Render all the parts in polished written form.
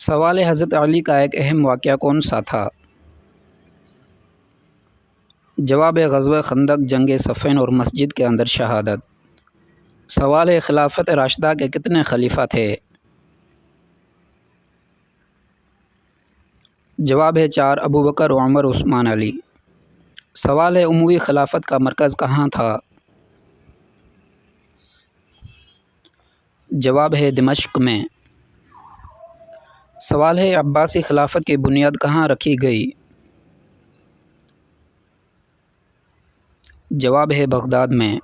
سوال حضرت علی کا ایک اہم واقعہ کون سا تھا؟ جواب: غزوہ خندق، جنگ صفین اور مسجد کے اندر شہادت۔ سوال: خلافت راشدہ کے کتنے خلیفہ تھے؟ جواب: 4، ابو بکر، عمر، عثمان، علی۔ سوال: اموی خلافت کا مرکز کہاں تھا؟ جواب: دمشق میں۔ سوال: عباسی خلافت کی بنیاد کہاں رکھی گئی؟ جواب: بغداد میں۔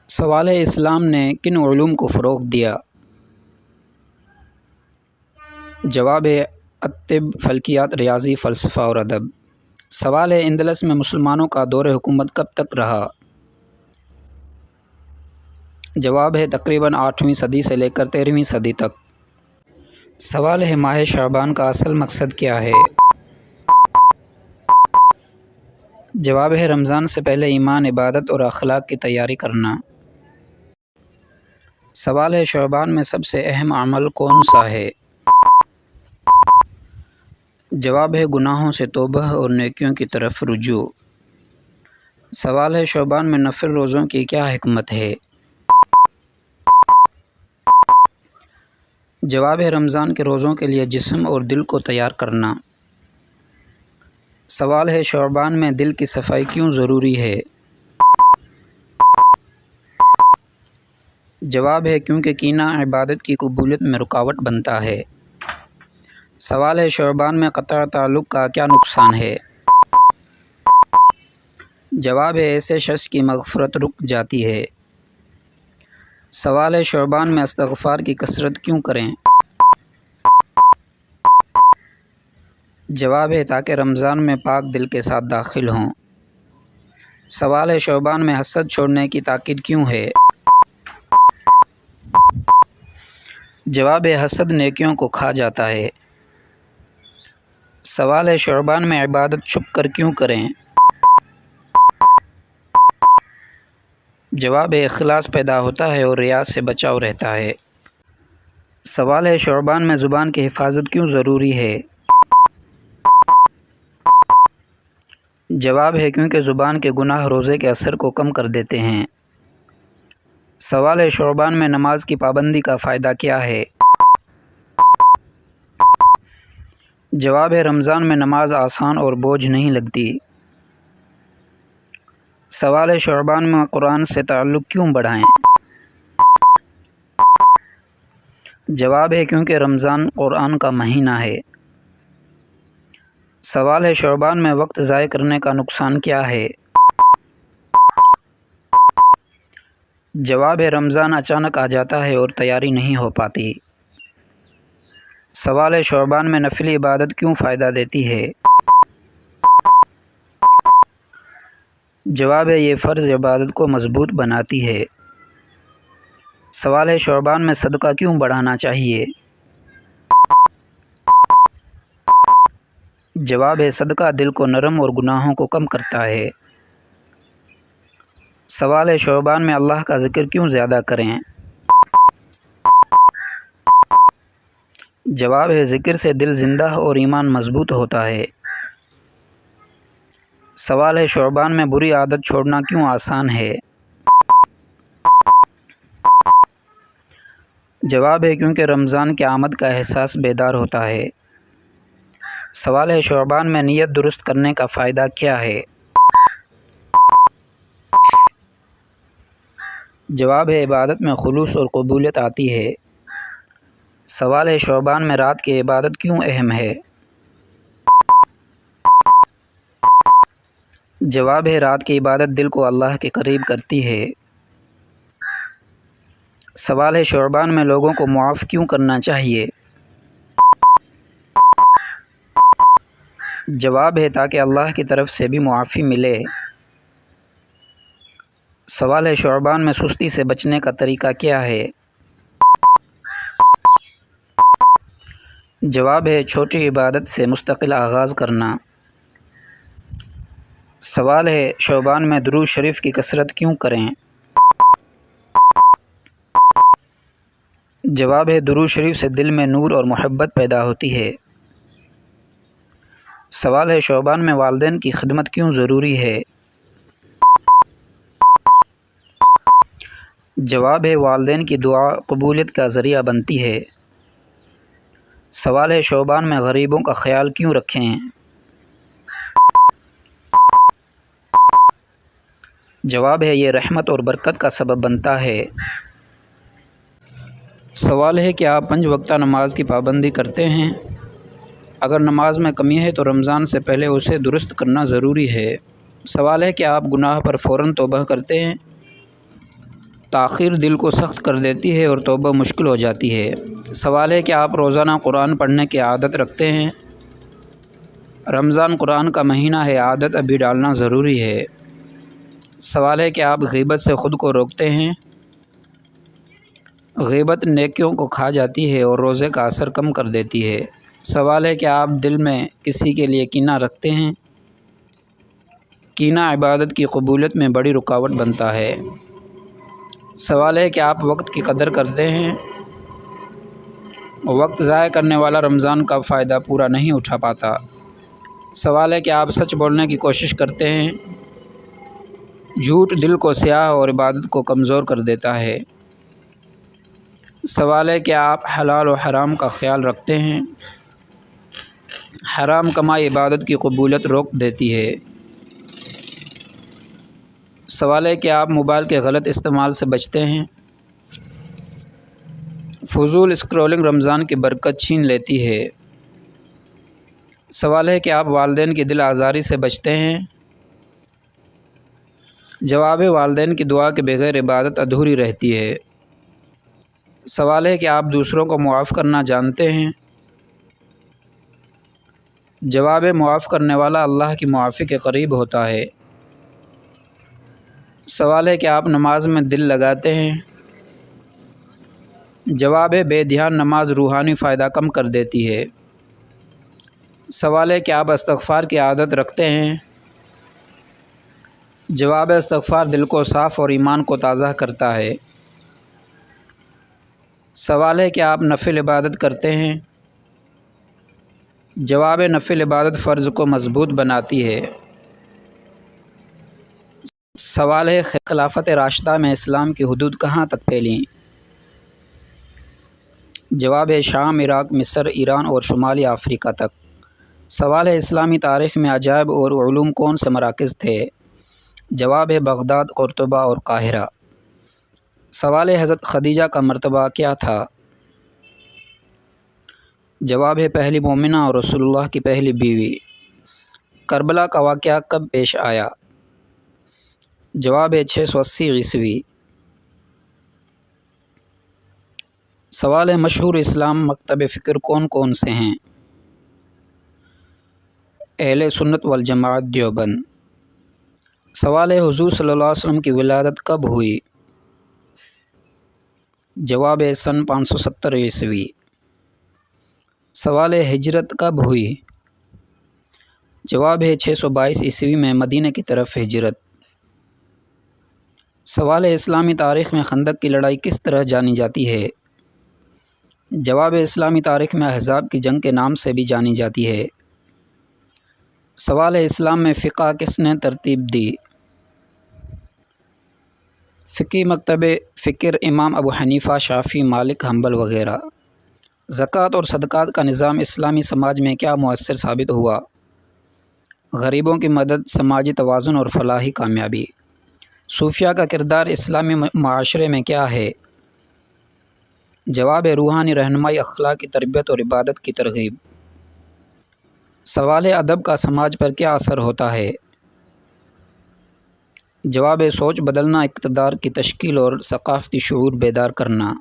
سوال: اسلام نے کن علوم کو فروغ دیا؟ جواب: الطب، فلکیات، ریاضی، فلسفہ اور ادب۔ سوال: اندلس میں مسلمانوں کا دور حکومت کب تک رہا؟ جواب: تقریباً 8ویں صدی سے لے کر 13ویں صدی تک۔ سوال: ماہ شعبان کا اصل مقصد کیا ہے؟ جواب: رمضان سے پہلے ایمان، عبادت اور اخلاق کی تیاری کرنا۔ سوال: شعبان میں سب سے اہم عمل کون سا ہے؟ جواب: گناہوں سے توبہ اور نیکیوں کی طرف رجوع۔ سوال: شعبان میں نفل روزوں کی کیا حکمت ہے؟ جواب: رمضان کے روزوں کے لیے جسم اور دل کو تیار کرنا۔ سوال: شعبان میں دل کی صفائی کیوں ضروری ہے؟ جواب: کیونکہ کینہ عبادت کی قبولیت میں رکاوٹ بنتا ہے۔ سوال: شعبان میں قطع تعلق کا کیا نقصان ہے؟ جواب: ایسے شخص کی مغفرت رک جاتی ہے۔ سوال: شعبان میں استغفار کی کثرت کیوں کریں؟ جواب: تاکہ رمضان میں پاک دل کے ساتھ داخل ہوں۔ سوال: شعبان میں حسد چھوڑنے کی تاکید کیوں ہے؟ جواب: حسد نیکیوں کو کھا جاتا ہے۔ سوال: شعبان میں عبادت چھپ کر کیوں کریں؟ جواب: اخلاص پیدا ہوتا ہے اور ریاء سے بچاؤ رہتا ہے۔ سوال: شعبان میں زبان کی حفاظت کیوں ضروری ہے؟ جواب: کیونکہ زبان کے گناہ روزے کے اثر کو کم کر دیتے ہیں۔ سوال: شعبان میں نماز کی پابندی کا فائدہ کیا ہے؟ جواب: رمضان میں نماز آسان اور بوجھ نہیں لگتی۔ سوال: شعبان میں قرآن سے تعلق کیوں بڑھائیں؟ جواب: کیونکہ رمضان قرآن کا مہینہ ہے۔ سوال: شعبان میں وقت ضائع کرنے کا نقصان کیا ہے؟ جواب: رمضان اچانک آ جاتا ہے اور تیاری نہیں ہو پاتی۔ سوال: شعبان میں نفلی عبادت کیوں فائدہ دیتی ہے؟ جواب: یہ فرض عبادت کو مضبوط بناتی ہے۔ سوال: شعبان میں صدقہ کیوں بڑھانا چاہیے؟ جواب: صدقہ دل کو نرم اور گناہوں کو کم کرتا ہے۔ سوال: شعبان میں اللہ کا ذکر کیوں زیادہ کریں؟ جواب: ذکر سے دل زندہ اور ایمان مضبوط ہوتا ہے۔ سوال: شعبان میں بری عادت چھوڑنا کیوں آسان ہے؟ جواب: کیونکہ رمضان کی آمد کا احساس بیدار ہوتا ہے۔ سوال: شعبان میں نیت درست کرنے کا فائدہ کیا ہے؟ جواب: عبادت میں خلوص اور قبولیت آتی ہے۔ سوال: شعبان میں رات کی عبادت کیوں اہم ہے؟ جواب: رات کی عبادت دل کو اللہ کے قریب کرتی ہے۔ سوال: شعبان میں لوگوں کو معاف کیوں کرنا چاہیے؟ جواب: تاکہ اللہ کی طرف سے بھی معافی ملے۔ سوال: شعبان میں سستی سے بچنے کا طریقہ کیا ہے؟ جواب: چھوٹی عبادت سے مستقل آغاز کرنا۔ سوال: شعبان میں درود شریف کی کثرت کیوں کریں؟ جواب ہے درود شریف سے دل میں نور اور محبت پیدا ہوتی ہے۔ سوال ہے شعبان میں والدین کی خدمت کیوں ضروری ہے؟ جواب ہے والدین کی دعا قبولیت کا ذریعہ بنتی ہے۔ سوال ہے شعبان میں غریبوں کا خیال کیوں رکھیں؟ جواب ہے یہ رحمت اور برکت کا سبب بنتا ہے۔ سوال ہے کہ آپ 5 وقتہ نماز کی پابندی کرتے ہیں؟ اگر نماز میں کمی ہے تو رمضان سے پہلے اسے درست کرنا ضروری ہے۔ سوال ہے کہ آپ گناہ پر فوراً توبہ کرتے ہیں؟ تاخیر دل کو سخت کر دیتی ہے اور توبہ مشکل ہو جاتی ہے۔ سوال ہے کہ آپ روزانہ قرآن پڑھنے کی عادت رکھتے ہیں؟ رمضان قرآن کا مہینہ ہے، عادت ابھی ڈالنا ضروری ہے۔ سوال ہے کہ آپ غیبت سے خود کو روکتے ہیں؟ غیبت نیکیوں کو کھا جاتی ہے اور روزے کا اثر کم کر دیتی ہے۔ سوال ہے کہ آپ دل میں کسی کے لیے کینہ رکھتے ہیں؟ کینہ عبادت کی قبولیت میں بڑی رکاوٹ بنتا ہے۔ سوال ہے کہ آپ وقت کی قدر کرتے ہیں؟ وقت ضائع کرنے والا رمضان کا فائدہ پورا نہیں اٹھا پاتا۔ سوال ہے کہ آپ سچ بولنے کی کوشش کرتے ہیں؟ جھوٹ دل کو سیاہ اور عبادت کو کمزور کر دیتا ہے۔ سوال ہے کہ آپ حلال و حرام کا خیال رکھتے ہیں؟ حرام کمائی عبادت کی قبولیت روک دیتی ہے۔ سوال ہے کہ آپ موبائل کے غلط استعمال سے بچتے ہیں؟ فضول اسکرولنگ رمضان کی برکت چھین لیتی ہے۔ سوال ہے کہ آپ والدین کی دل آزاری سے بچتے ہیں؟ جواب ہے والدین کی دعا کے بغیر عبادت ادھوری رہتی ہے۔ سوال ہے کہ آپ دوسروں کو معاف کرنا جانتے ہیں؟ جواب ہے معاف کرنے والا اللہ کی معافی کے قریب ہوتا ہے۔ سوال ہے کہ آپ نماز میں دل لگاتے ہیں؟ جواب ہے بے دھیان نماز روحانی فائدہ کم کر دیتی ہے۔ سوال ہے کہ آپ استغفار کی عادت رکھتے ہیں؟ جواب ہے استغفار دل کو صاف اور ایمان کو تازہ کرتا ہے۔ سوال ہے کہ آپ نفل عبادت کرتے ہیں؟ جواب ہے نفل عبادت فرض کو مضبوط بناتی ہے۔ سوال ہے خلافت راشدہ میں اسلام کی حدود کہاں تک پھیلیں؟ جواب ہے شام، عراق، مصر، ایران اور شمالی افریقہ تک۔ سوال ہے اسلامی تاریخ میں عجائب اور علوم کون سے مراکز تھے؟ جواب ہے بغداد، قرطبہ اور قاہرہ۔ سوال ہے حضرت خدیجہ کا مرتبہ کیا تھا؟ جواب ہے پہلی مومنہ اور رسول اللہ کی پہلی بیوی۔ کربلا کا واقعہ کب پیش آیا؟ جواب ہے 680 عیسوی۔ سوال ہے مشہور اسلام مکتب فکر کون کون سے ہیں؟ اہل سنت والجماعت دیوبند۔ سوال ہے حضور صلی اللہ علیہ وسلم کی ولادت کب ہوئی؟ جواب ہے سن 570 عیسوی۔ سوال ہے ہجرت کب ہوئی؟ جواب ہے 622 عیسوی میں مدینہ کی طرف ہجرت۔ سوال ہے اسلامی تاریخ میں خندق کی لڑائی کس طرح جانی جاتی ہے؟ جواب ہے اسلامی تاریخ میں احزاب کی جنگ کے نام سے بھی جانی جاتی ہے۔ سوال ہے اسلام میں فقہ کس نے ترتیب دی؟ فقی مکتب فکر امام ابو حنیفہ، شافعی، مالک، حنبل وغیرہ۔ زکوٰۃ اور صدقات کا نظام اسلامی سماج میں کیا مؤثر ثابت ہوا؟ غریبوں کی مدد، سماجی توازن اور فلاحی کامیابی۔ صوفیہ کا کردار اسلامی معاشرے میں کیا ہے؟ جواب ہے روحانی رہنمائی، اخلاقی تربیت اور عبادت کی ترغیب۔ سوال ہے ادب کا سماج پر کیا اثر ہوتا ہے؟ جواب ہے سوچ بدلنا، اقتدار کی تشکیل اور ثقافتی شعور بیدار کرنا۔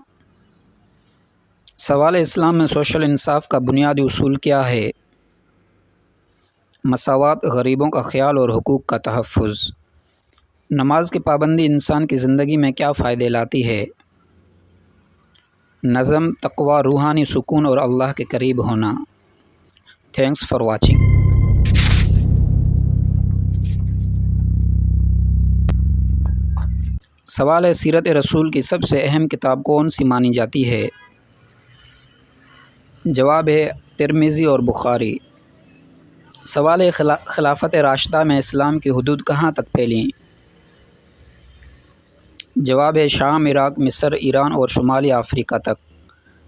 سوال ہے اسلام میں سوشل انصاف کا بنیادی اصول کیا ہے؟ مساوات، غریبوں کا خیال اور حقوق کا تحفظ۔ نماز کی پابندی انسان کی زندگی میں کیا فائدے لاتی ہے؟ نظم، تقوی، روحانی سکون اور اللہ کے قریب ہونا۔ Thanks for watching. سوال ہے سیرت رسول کی سب سے اہم کتاب کون سی مانی جاتی ہے؟ جواب ہے ترمذی اور بخاری۔ سوال ہے خلافت راشدہ میں اسلام کی حدود کہاں تک پھیلیں؟ جواب ہے شام، عراق، مصر، ایران اور شمالی افریقہ تک۔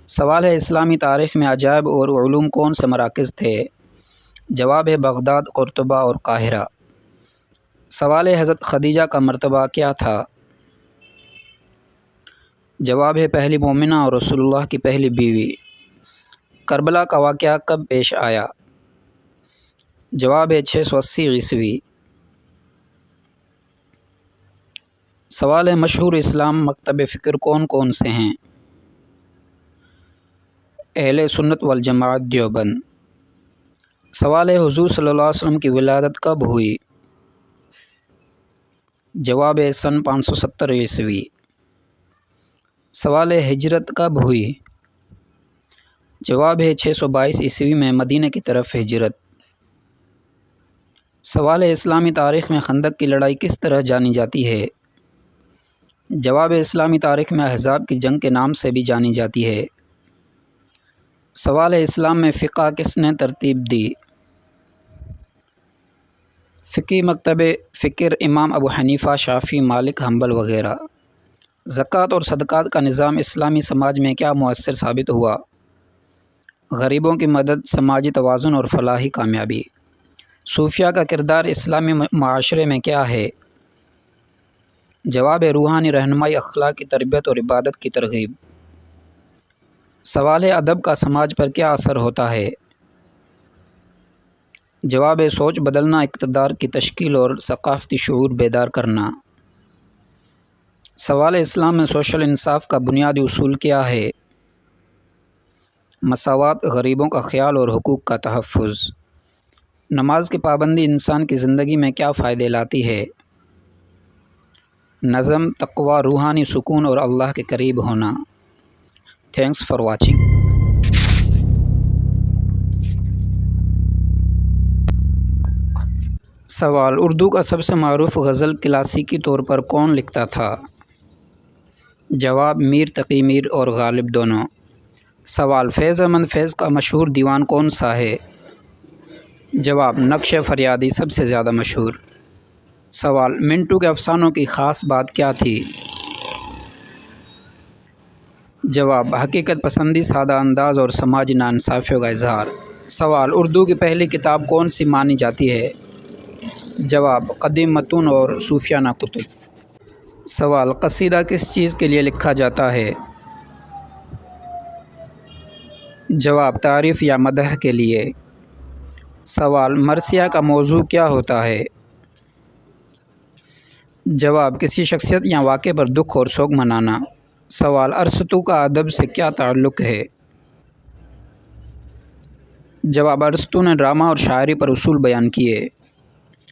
سوال ہے اسلامی تاریخ میں عجائب اور علوم کون سے مراکز تھے؟ جواب ہے بغداد، قرطبہ اور قاہرہ۔ سوال ہے حضرت خدیجہ کا مرتبہ کیا تھا؟ جواب ہے پہلی مومنہ اور رسول اللہ کی پہلی بیوی۔ کربلا کا واقعہ کب پیش آیا؟ جواب ہے 680 عیسوی۔ سوال ہے مشہور اسلام مکتب فکر کون کون سے ہیں؟ اہل سنت والجماعت دیوبند۔ سوال ہے حضور صلی اللہ علیہ وسلم کی ولادت کب ہوئی؟ جواب ہے سن 570 عیسوی۔ سوال ہے ہجرت کب ہوئی؟ جواب ہے 622 عیسوی میں مدینہ کی طرف ہجرت۔ سوال ہے اسلامی تاریخ میں خندق کی لڑائی کس طرح جانی جاتی ہے؟ جواب ہے اسلامی تاریخ میں احزاب کی جنگ کے نام سے بھی جانی جاتی ہے۔ سوال ہے اسلام میں فقہ کس نے ترتیب دی؟ فقی مکتب فکر امام ابو حنیفہ، شافعی، مالک، حنبل وغیرہ۔ زکوٰۃ اور صدقات کا نظام اسلامی سماج میں کیا مؤثر ثابت ہوا؟ غریبوں کی مدد، سماجی توازن اور فلاحی کامیابی۔ صوفیہ کا کردار اسلامی معاشرے میں کیا ہے؟ جواب ہے روحانی رہنمائی، اخلاق کی تربیت اور عبادت کی ترغیب۔ سوال ہے ادب کا سماج پر کیا اثر ہوتا ہے؟ جواب ہے سوچ بدلنا، اقتدار کی تشکیل اور ثقافتی شعور بیدار کرنا۔ سوال ہے اسلام میں سوشل انصاف کا بنیادی اصول کیا ہے؟ مساوات، غریبوں کا خیال اور حقوق کا تحفظ۔ نماز کی پابندی انسان کی زندگی میں کیا فائدے لاتی ہے؟ نظم، تقوی، روحانی سکون اور اللہ کے قریب ہونا۔ Thanks for watching. سوال اردو کا سب سے معروف غزل کلاسیکی طور پر کون لکھتا تھا؟ جواب میر تقی میر اور غالب دونوں۔ سوال فیض احمد فیض کا مشہور دیوان کون سا ہے؟ جواب نقش فریادی سب سے زیادہ مشہور۔ سوال منٹو کے افسانوں کی خاص بات کیا تھی؟ جواب حقیقت پسندی، سادہ انداز اور سماجی ناانصافیوں کا اظہار۔ سوال اردو کی پہلی کتاب کون سی مانی جاتی ہے؟ جواب قدیم متون اور صوفیانہ کتب۔ سوال قصیدہ کس چیز کے لیے لکھا جاتا ہے؟ جواب تعریف یا مدح کے لیے۔ سوال مرثیہ کا موضوع کیا ہوتا ہے؟ جواب کسی شخصیت یا واقعے پر دکھ اور سوگ منانا۔ سوال ارسطو کا ادب سے کیا تعلق ہے؟ جواب ارسطو نے ڈرامہ اور شاعری پر اصول بیان کیے۔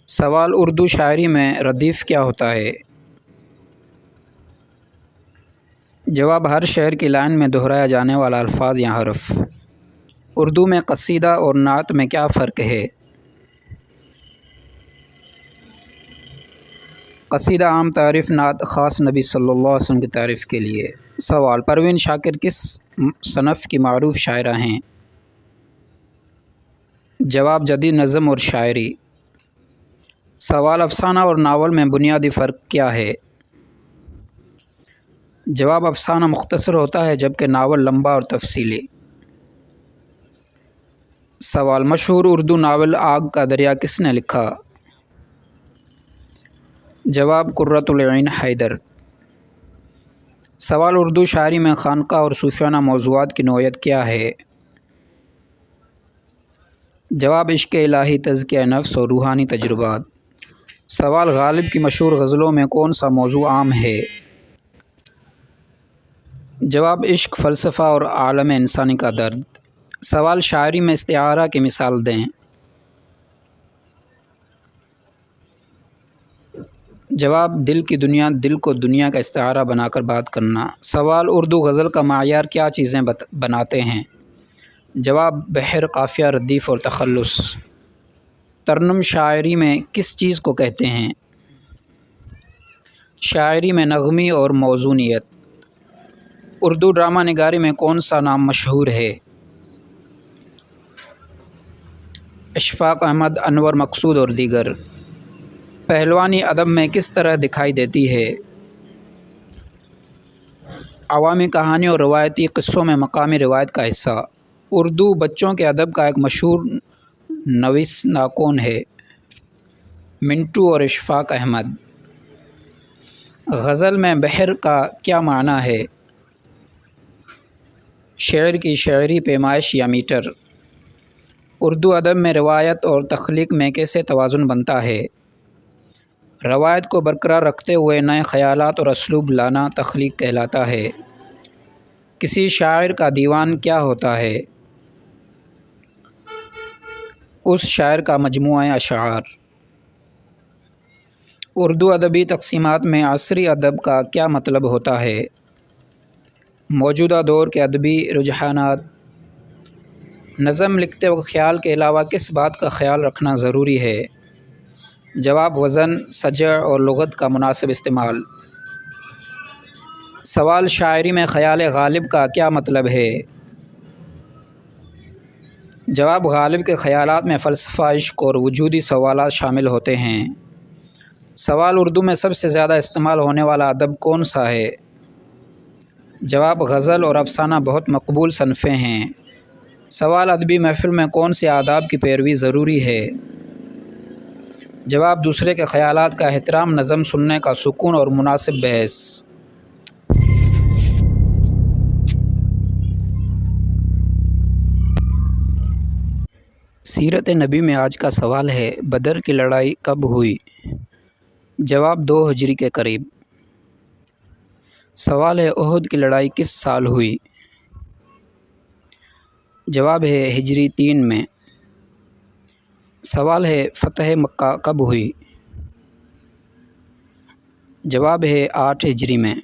سوال اردو شاعری میں ردیف کیا ہوتا ہے؟ جواب ہر شعر کی لائن میں دہرایا جانے والا الفاظ یا حرف۔ اردو میں قصیدہ اور نعت میں کیا فرق ہے؟ قصیدہ عام تعریف، نعت خاص نبی صلی اللہ علیہ وسلم کی تعریف کے لیے۔ سوال پروین شاکر کس صنف کی معروف شاعرہ ہیں؟ جواب جدید نظم اور شاعری۔ سوال افسانہ اور ناول میں بنیادی فرق کیا ہے؟ جواب افسانہ مختصر ہوتا ہے جبکہ ناول لمبا اور تفصیلی۔ سوال مشہور اردو ناول آگ کا دریا کس نے لکھا؟ جواب قرۃ العین حیدر۔ سوال اردو شاعری میں خانقاہ اور صوفیانہ موضوعات کی نوعیت کیا ہے؟ جواب عشق الہی، تزکیہ نفس اور روحانی تجربات۔ سوال غالب کی مشہور غزلوں میں کون سا موضوع عام ہے؟ جواب عشق، فلسفہ اور عالم انسانی کا درد۔ سوال شاعری میں استعارہ کی مثال دیں۔ جواب دل کی دنیا، دل کو دنیا کا استعارہ بنا کر بات کرنا۔ سوال اردو غزل کا معیار کیا چیزیں بناتے ہیں؟ جواب بحر، قافیہ، ردیف اور تخلص۔ ترنم شاعری میں کس چیز کو کہتے ہیں؟ شاعری میں نغمی اور موزونیت۔ اردو ڈرامہ نگاری میں کون سا نام مشہور ہے؟ اشفاق احمد، انور مقصود اور دیگر۔ پہلوانی ادب میں کس طرح دکھائی دیتی ہے؟ عوامی کہانی اور روایتی قصوں میں مقامی روایت کا حصہ۔ اردو بچوں کے ادب کا ایک مشہور نویس کون ہے؟ منٹو اور اشفاق احمد۔ غزل میں بحر کا کیا معنی ہے؟ شعر کی شعری پیمائش یا میٹر۔ اردو ادب میں روایت اور تخلیق میں کیسے توازن بنتا ہے؟ روایت کو برقرار رکھتے ہوئے نئے خیالات اور اسلوب لانا تخلیق کہلاتا ہے۔ کسی شاعر کا دیوان کیا ہوتا ہے؟ اس شاعر کا مجموعہ اشعار۔ اردو ادبی تقسیمات میں عصری ادب کا کیا مطلب ہوتا ہے؟ موجودہ دور کے ادبی رجحانات۔ نظم لکھتے وقت خیال کے علاوہ کس بات کا خیال رکھنا ضروری ہے؟ جواب: وزن، سجع اور لغت کا مناسب استعمال۔ سوال: شاعری میں خیال غالب کا کیا مطلب ہے؟ جواب: غالب کے خیالات میں فلسفہ، عشق اور وجودی سوالات شامل ہوتے ہیں۔ سوال: اردو میں سب سے زیادہ استعمال ہونے والا ادب کون سا ہے؟ جواب: غزل اور افسانہ بہت مقبول صنفیں ہیں۔ سوال: ادبی محفل میں کون سے آداب کی پیروی ضروری ہے؟ جواب: دوسرے کے خیالات کا احترام، نظم سننے کا سکون اور مناسب بحث۔ سیرت نبی میں آج کا سوال ہے: بدر کی لڑائی کب ہوئی؟ جواب: 2 ہجری کے قریب۔ سوال ہے: احد کی لڑائی کس سال ہوئی؟ جواب ہے ہجری 3 میں۔ سوال ہے: فتح مکہ کب ہوئی؟ جواب ہے 8 ہجری میں۔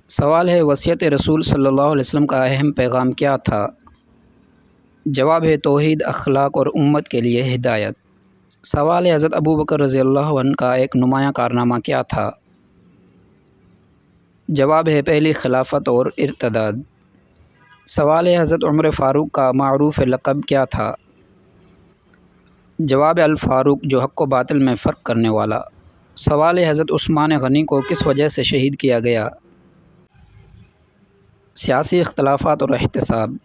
سوال ہے: وصیت رسول صلی اللہ علیہ وسلم کا اہم پیغام کیا تھا؟ جواب ہے توحید، اخلاق اور امت کے لیے ہدایت۔ سوال ہے: حضرت ابوبکر رضی اللہ عنہ کا ایک نمایاں کارنامہ کیا تھا؟ جواب ہے پہلی خلافت اور ارتداد۔ سوال ہے: حضرت عمر فاروق کا معروف لقب کیا تھا؟ جواب: الفاروق، جو حق و باطل میں فرق کرنے والا۔ سوال ہے: حضرت عثمان غنی کو کس وجہ سے شہید کیا گیا؟ سیاسی اختلافات اور احتساب۔